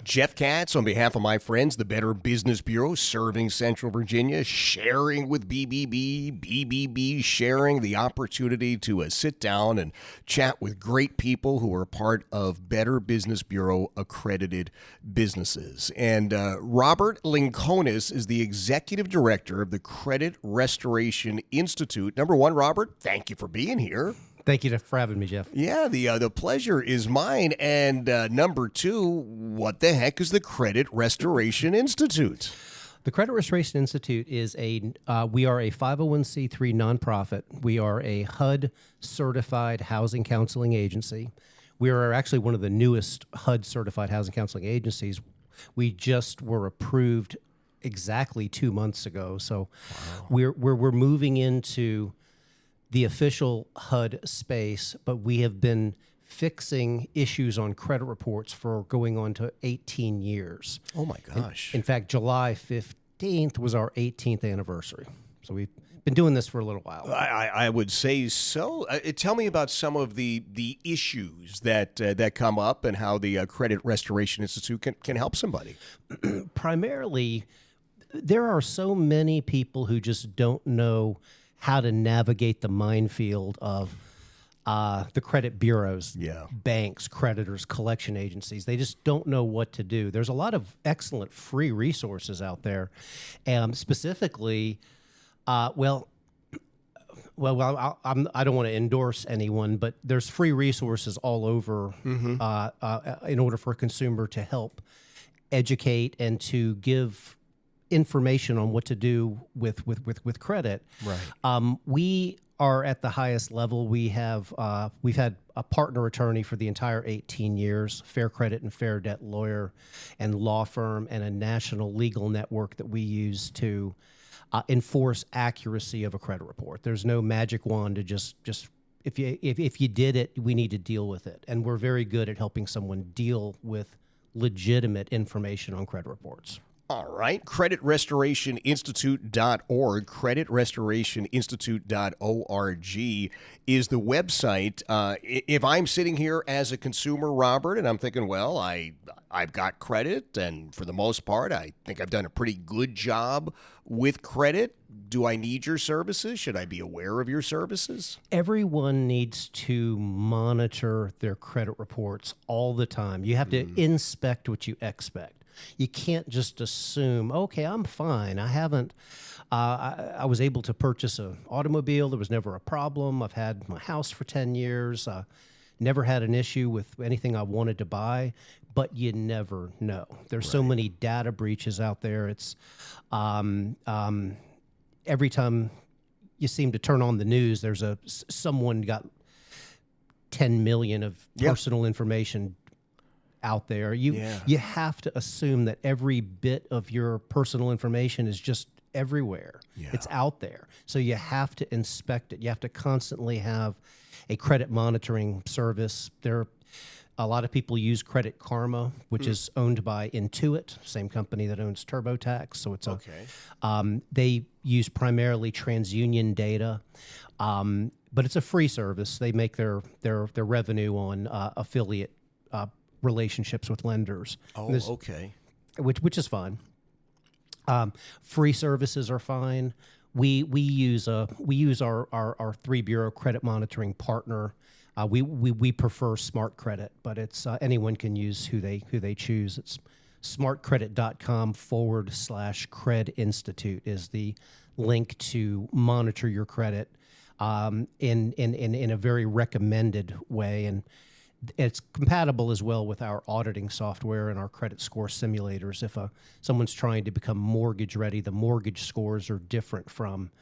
Jeff Katz on behalf of my friends, the Better Business Bureau, serving Central Virginia, sharing with BBB sharing the opportunity to sit down and chat with great people who are part of Better Business Bureau accredited businesses. And Robert Linconis is the executive director of the Credit Restoration Institute. Number one, Robert, thank you for being here. Thank you for having me, Jeff. Yeah, the pleasure is mine. And number two, what the heck is the Credit Restoration Institute? The Credit Restoration Institute is we are a 501c3 nonprofit. We are a HUD certified housing counseling agency. We are actually one of the newest HUD certified housing counseling agencies. We just were approved exactly 2 months ago. So we're moving into the official HUD space, but we have been fixing issues on credit reports for going on to 18 years. Oh, my gosh. In fact, July 15th was our 18th anniversary. So we've been doing this for a little while. I would say so. Tell me about some of the issues that come up and how the Credit Restoration Institute can help somebody. Primarily, there are so many people who just don't know how to navigate the minefield of the credit bureaus, banks, creditors, collection agencies. They just don't know what to do. There's a lot of excellent free resources out there. Specifically, I don't want to endorse anyone, but there's free resources all over in order for a consumer to help educate and to give information on what to do with credit. Right. We are at the highest level. We've had a partner attorney for the entire 18 years, Fair Credit and Fair Debt lawyer and law firm, and a national legal network that we use to enforce accuracy of a credit report. There's no magic wand to just if you did it, we need to deal with it. And we're very good at helping someone deal with legitimate information on credit reports. All right. CreditRestorationInstitute.org. CreditRestorationInstitute.org is the website. If I'm sitting here as a consumer, Robert, and I'm thinking, well, I've got credit, and for the most part, I think I've done a pretty good job with credit. Do I need your services? Should I be aware of your services? Everyone needs to monitor their credit reports all the time. You have to inspect what you expect. You can't just assume, okay, I'm fine. I haven't, I was able to purchase an automobile. There was never a problem. I've had my house for 10 years. Never had an issue with anything I wanted to buy, but you never know. There's so many data breaches out there. It's every time you seem to turn on the news, there's someone got 10 million of personal information out there. You have to assume that every bit of your personal information is just everywhere. It's out there. So you have to inspect it. You have to constantly have a credit monitoring service. A lot of people use Credit Karma, which is owned by Intuit, same company that owns TurboTax. So it's they use primarily TransUnion data, but it's a free service. They make their revenue on affiliate relationships with lenders. Which is fine. Free services are fine. We use our 3-bureau credit monitoring partner. We prefer Smart Credit, but it's anyone can use who they choose. It's smartcredit.com/Cred Institute is the link to monitor your credit in a very recommended way, and it's compatible as well with our auditing software and our credit score simulators. If someone's trying to become mortgage ready, the mortgage scores are different from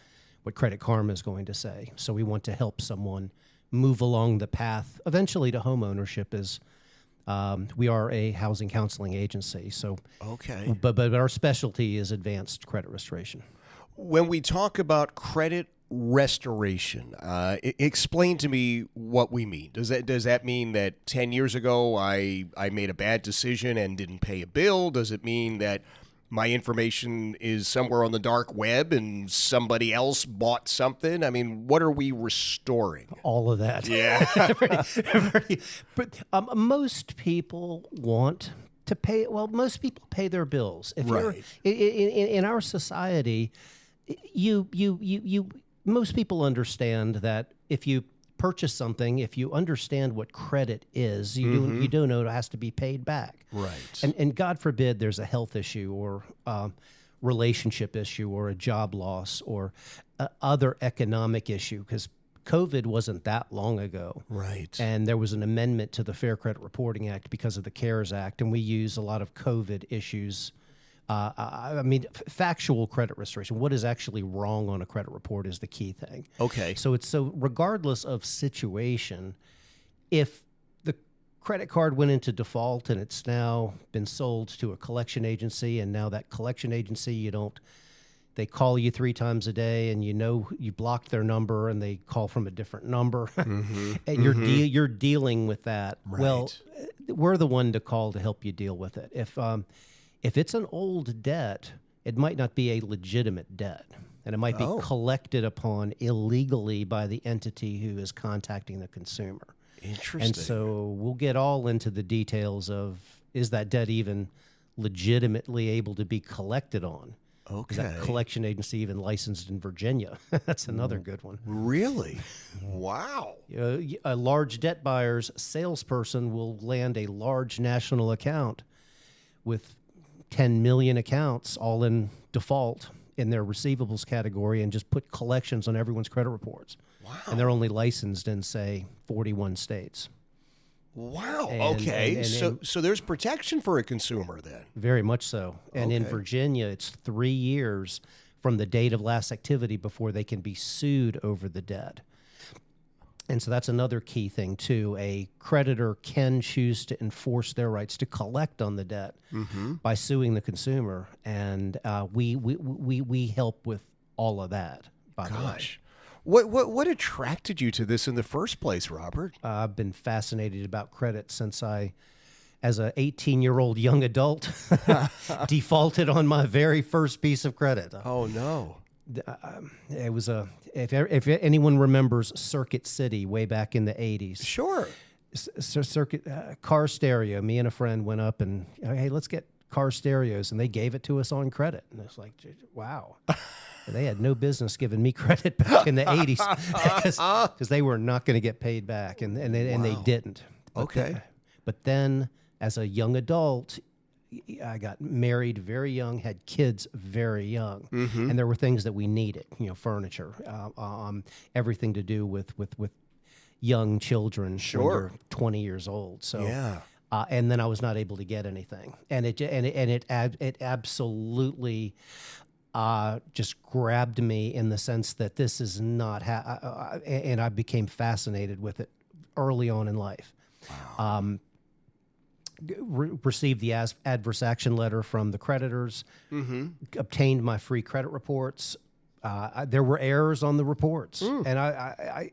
what Credit Karma is going to say. So we want to help someone move along the path eventually to home ownership. We are a housing counseling agency. So but our specialty is advanced credit restoration. When we talk about credit restoration, explain to me what we mean. Does that mean that 10 years ago I made a bad decision and didn't pay a bill? Does it mean that my information is somewhere on the dark web and somebody else bought something? I mean, what are we restoring? All of that. Yeah. But most people want to pay. Well, most people pay their bills. If you're Right. in our society, you most people understand that if you purchase something, if you understand what credit is, you do know it has to be paid back. Right. And God forbid there's a health issue or relationship issue or a job loss or other economic issue, because COVID wasn't that long ago. Right. And there was an amendment to the Fair Credit Reporting Act because of the CARES Act, and we use a lot of COVID issues. Factual credit restoration. What is actually wrong on a credit report is the key thing. Okay. So regardless of situation, if the credit card went into default and it's now been sold to a collection agency, and now that collection agency, they call you 3 times a day, and you blocked their number, and they call from a different number, and you're dealing with that. Right. Well, we're the one to call to help you deal with it. If it's an old debt, it might not be a legitimate debt, and it might be collected upon illegally by the entity who is contacting the consumer. Interesting. And so we'll get all into the details of, is that debt even legitimately able to be collected on? Okay. Is that collection agency even licensed in Virginia? That's another good one. Really? Wow. A large debt buyer's salesperson will land a large national account with 10 million accounts all in default in their receivables category and just put collections on everyone's credit reports. Wow. And they're only licensed in, say, 41 states. Wow. And- Okay. and- So there's protection for a consumer then. Very much so. And in Okay. Virginia, it's 3 years from the date of last activity before they can be sued over the debt. And so that's another key thing, too. A creditor can choose to enforce their rights to collect on the debt by suing the consumer. And we help with all of that, by the way. Gosh. What attracted you to this in the first place, Robert? I've been fascinated about credit since as an 18-year-old young adult, defaulted on my very first piece of credit. Oh, no. It was if anyone remembers Circuit City way back in the 80s. Sure. Circuit car stereo. Me and a friend went up and, hey, let's get car stereos, and they gave it to us on credit. And it's like, wow. They had no business giving me credit back in the 80s because they were not going to get paid back, and they didn't. But then, as a young adult, I got married very young, had kids very young, and there were things that we needed, furniture, everything to do with young children when you're 20 years old. So Yeah. And then I was not able to get anything, and it absolutely just grabbed me in the sense that this is not and I became fascinated with it early on in life. Wow. Received the adverse action letter from the creditors, obtained my free credit reports. There were errors on the reports, and I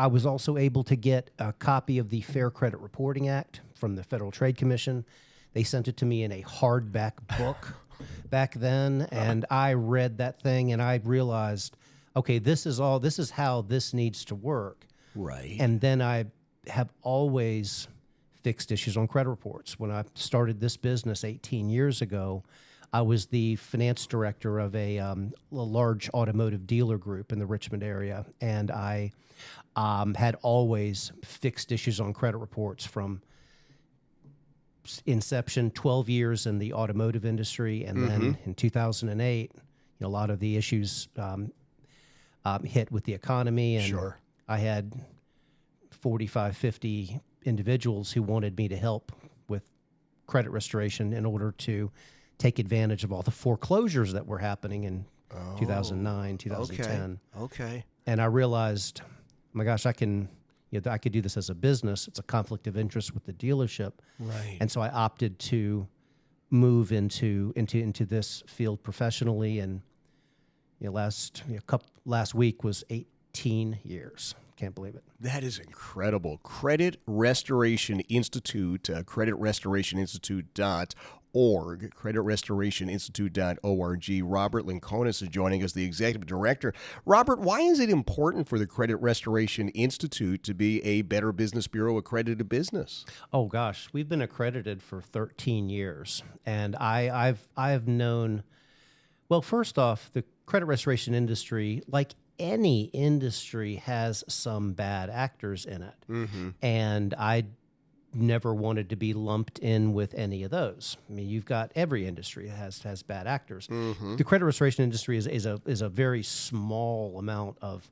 was also able to get a copy of the Fair Credit Reporting Act from the Federal Trade Commission. They sent it to me in a hardback book back then, and I read that thing, and I realized, okay, this is how this needs to work. Right. And then I have always fixed issues on credit reports. When I started this business 18 years ago, I was the finance director of a large automotive dealer group in the Richmond area, and I had always fixed issues on credit reports from inception, 12 years in the automotive industry, and then in 2008, a lot of the issues hit with the economy, and I had 45, 50 individuals who wanted me to help with credit restoration in order to take advantage of all the foreclosures that were happening in 2009, 2010. Okay. And I realized, oh my gosh, I could do this as a business. It's a conflict of interest with the dealership. Right. And so I opted to move into this field professionally, and last week was 18 years. Can't believe it. That is incredible. Credit Restoration Institute, creditrestorationinstitute.org. creditrestorationinstitute.org. Robert Linconis is joining us, the executive director. Robert, why is it important for the Credit Restoration Institute to be a Better Business Bureau accredited business? Oh gosh, we've been accredited for 13 years, and I've known. Well, first off, the credit restoration industry, like any industry, has some bad actors in it, and I never wanted to be lumped in with any of those. I mean, you've got every industry has bad actors. The credit restoration industry is a very small amount of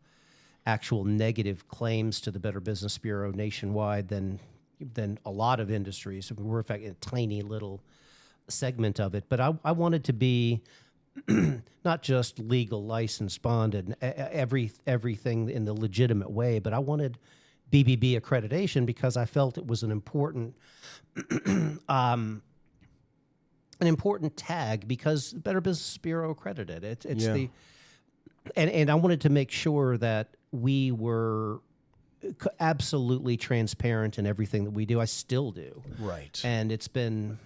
actual negative claims to the Better Business Bureau nationwide than a lot of industries. We're in fact a tiny little segment of it, but I wanted to be not just legal, licensed, bonded, everything in the legitimate way, but I wanted BBB accreditation because I felt it was an important tag because Better Business Bureau accredited. And I wanted to make sure that we were absolutely transparent in everything that we do. I still do. Right. And it's been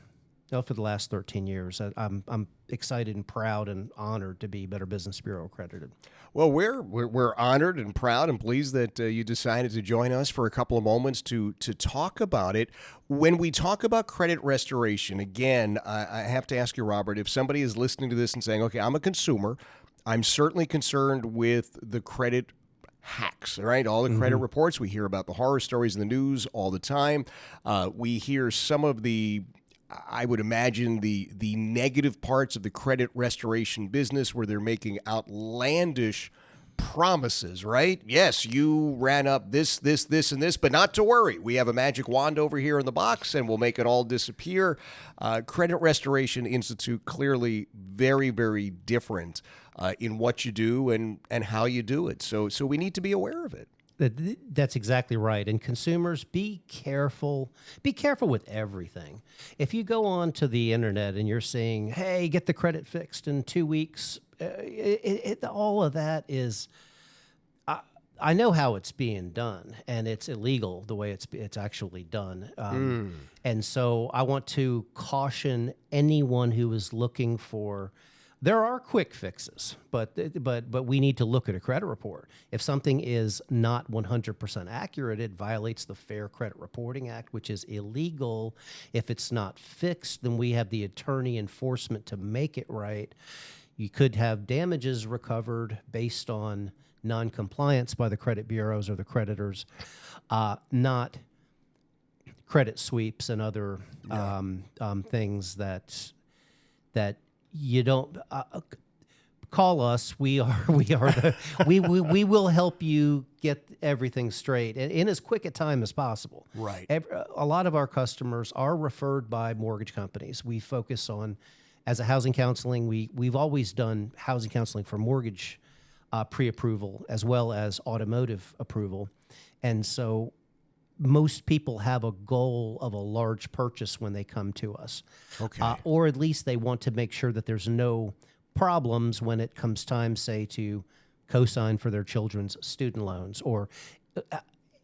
for the last 13 years. I'm excited and proud and honored to be Better Business Bureau accredited. Well, we're honored and proud and pleased that you decided to join us for a couple of moments to talk about it. When we talk about credit restoration, again, I have to ask you, Robert, if somebody is listening to this and saying, okay, I'm a consumer, I'm certainly concerned with the credit hacks, right? All the credit reports, we hear about the horror stories in the news all the time. We hear some of the, I would imagine, the negative parts of the credit restoration business where they're making outlandish promises, right? Yes, you ran up this, and this, but not to worry. We have a magic wand over here in the box, and we'll make it all disappear. Credit Restoration Institute, clearly very, very different in what you do and how you do it. So we need to be aware of it. That's exactly right. And consumers, be careful. Be careful with everything. If you go on to the internet and you're saying, hey, get the credit fixed in 2 weeks, all of that is, I know how it's being done, and it's illegal the way it's actually done. And so I want to caution anyone who is looking for. There are quick fixes, but we need to look at a credit report. If something is not 100% accurate, it violates the Fair Credit Reporting Act, which is illegal. If it's not fixed, then we have the attorney enforcement to make it right. You could have damages recovered based on noncompliance by the credit bureaus or the creditors, not credit sweeps and other things that you don't call us. We will help you get everything straight in as quick a time as possible. Right. A lot of our customers are referred by mortgage companies. We focus on, as a housing counseling, we've always done housing counseling for mortgage pre-approval as well as automotive approval, and so most people have a goal of a large purchase when they come to us. Okay. Or at least they want to make sure that there's no problems when it comes time, say, to co-sign for their children's student loans or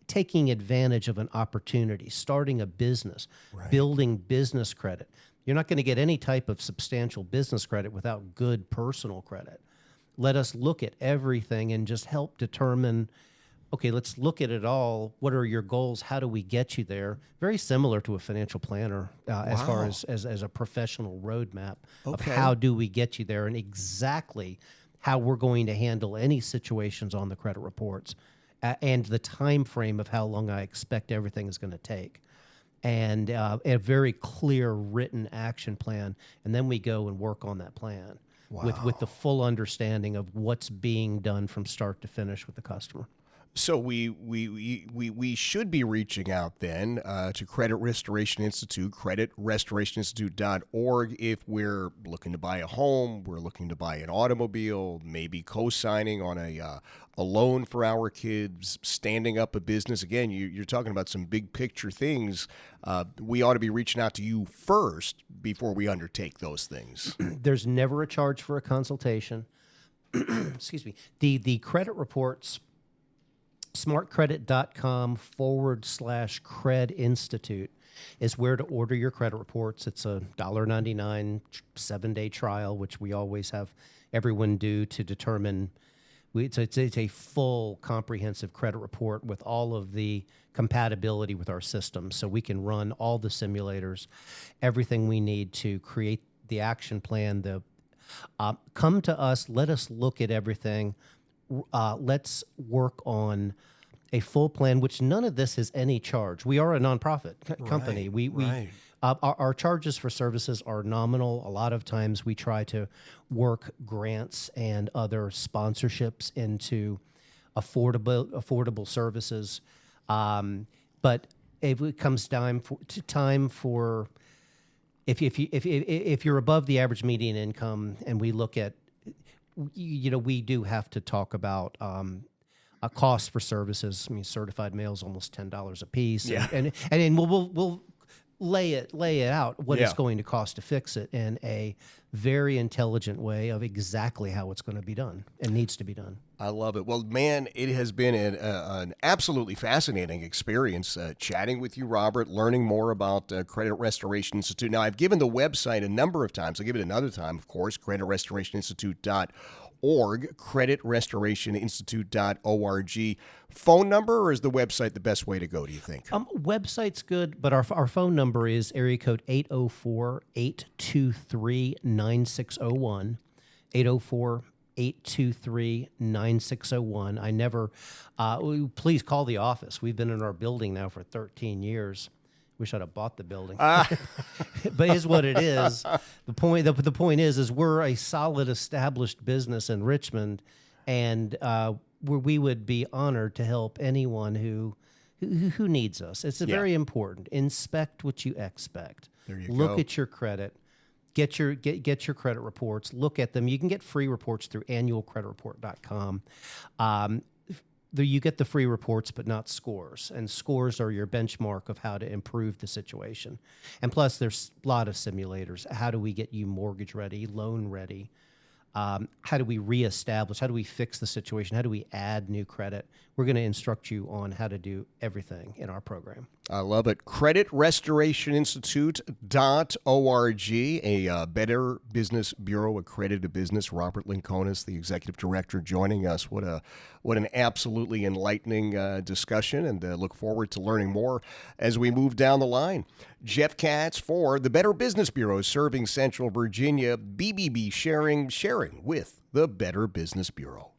taking advantage of an opportunity, starting a business, building business credit. You're not going to get any type of substantial business credit without good personal credit. Let us look at everything and just help determine, okay, let's look at it all. What are your goals? How do we get you there? Very similar to a financial planner as far as a professional roadmap of how do we get you there and exactly how we're going to handle any situations on the credit reports and the time frame of how long I expect everything is going to take. And a very clear written action plan. And then we go and work on that plan with the full understanding of what's being done from start to finish with the customer. So we should be reaching out then to Credit Restoration Institute, creditrestorationinstitute.org, if we're looking to buy a home, we're looking to buy an automobile, maybe co-signing on a loan for our kids, standing up a business. Again, you're talking about some big picture things. We ought to be reaching out to you first before we undertake those things. There's never a charge for a consultation. Excuse me. The credit reports, smartcredit.com/Cred Institute is where to order your credit reports. It's a $1.99 7-day trial, which we always have everyone do to determine. It's a full, comprehensive credit report with all of the compatibility with our system, so we can run all the simulators, everything we need to create the action plan. Come to us, let us look at everything. Let's work on a full plan, which none of this is any charge. We are a nonprofit company. Our charges for services are nominal. A lot of times we try to work grants and other sponsorships into affordable services. But if it comes time for if you're above the average median income, and we look at, we do have to talk about a cost for services. I mean, certified mail is almost $10 a piece, and we'll lay it out what it's going to cost to fix it in a very intelligent way of exactly how it's going to be done and needs to be done. I love it. Well, man, it has been an absolutely fascinating experience chatting with you, Robert, learning more about Credit Restoration Institute. Now, I've given the website a number of times. I'll give it another time, of course, creditrestorationinstitute.org, creditrestorationinstitute.org. Phone number, or is the website the best way to go, do you think? Website's good, but our phone number is area code 804-823-9601, 804-823-9601. I never, please call the office. We've been in our building now for 13 years. Wish I'd have bought the building. But here's what it is. The point is we're a solid, established business in Richmond, and we would be honored to help anyone who needs us. It's very important. Inspect what you expect. There you go. Look at your credit. Get your credit reports. Look at them. You can get free reports through annualcreditreport.com. You get the free reports, but not scores. And scores are your benchmark of how to improve the situation. And plus, there's a lot of simulators. How do we get you mortgage ready, loan ready? How do we reestablish? How do we fix the situation? How do we add new credit? We're going to instruct you on how to do everything in our program. I love it. CreditRestorationInstitute.org, a Better Business Bureau accredited business. Robert Linconis, the executive director, joining us. What an absolutely enlightening discussion, and look forward to learning more as we move down the line. Jeff Katz for the Better Business Bureau, serving Central Virginia. BBB sharing with the Better Business Bureau.